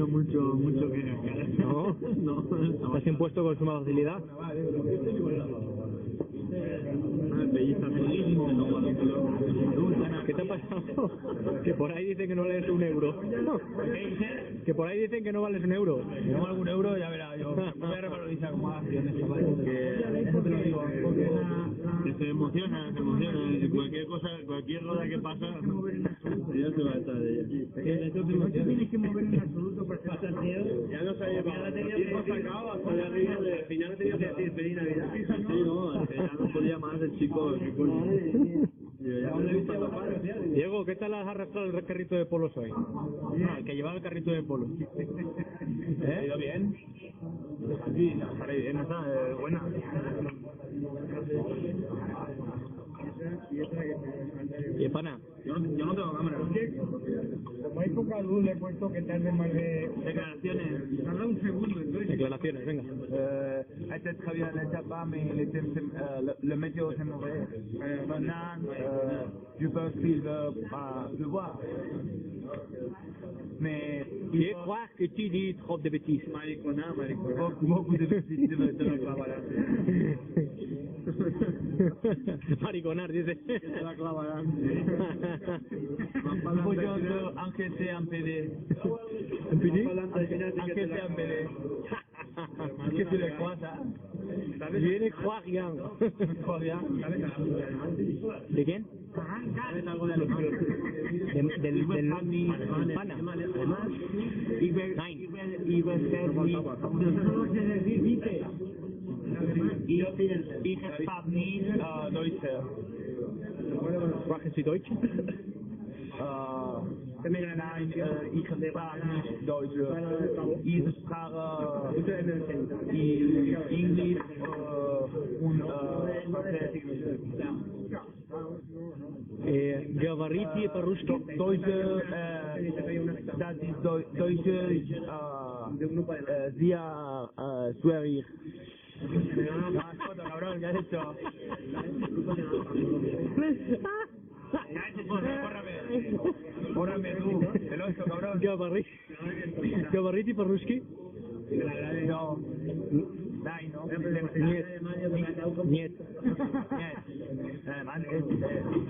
tenido mucho que... ¿No? No. ¿Te has impuesto con suma facilidad? ¿Qué te ha pasado? Que por ahí dicen que no vales un euro. Que por ahí dicen que no vales un euro. Si no algún euro, ya verás, yo voy a revalorizar como acciones, chaval. Eso te lo digo. Que se emociona. Cualquier cosa, cualquier roda que pasa, ya se va a estar de ella. No te tienes que mover en absoluto para estar tío. Ya no sabía, ya tenía tiempo sacado hasta de arriba, al final no tenía que decir feliz Navidad. Sí, no, al final no podía más el chico. Diego, ¿qué tal has arrastrado el carrito de polos hoy? No, el que llevaba el carrito de polos. ¿Ha ido bien? Sí, está bien, está buena. ¿Y pana? Yo no tengo cámara. Como hay poca luz, le he puesto que tarde más de... Declaraciones. Tarda un segundo, entonces... Declaraciones, venga. A été très bien l'étape, mais le météo c'est mauvais. Maintenant, je pense qu'il va pleuvoir. Mais Je crois que tu dis trop de bêtises. Maricona. beaucoup de bêtises de la clavarán. Mariconar, dice. Se la clavarán. Aunque sea en PD. ¿En PD? Aunque sea en PD. Es que se le cuasa. Viene Juan. ¿De quién? ¿Sabes algo de alemán? Del pana. Nein. Solo se decir dice. Ich habe nicht Deutsche. Sprechen Sie Deutsch? Nein, ich habe nicht Deutsch. Ich spreche Englisch und Говорите по-русски. Deutsche, das ist Deutsche sehr schwierig. No, foto, cabrón, ¿qué has hecho? Bórrame tú, el 8, cabrón. Говорите по-русски? No. Nein, no. Нет.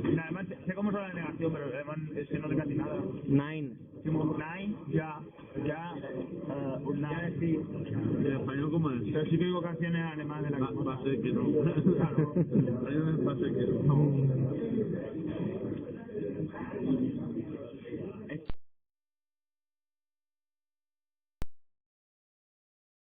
En alemán, sé cómo suena la negación, pero en alemán es que no le casi nada. Nein. Nein, ya, un nein. Sí. ¿En español cómo es? Pero sí que digo canciones en alemán de la que... Va a ser que no. Claro. Va a ser que no.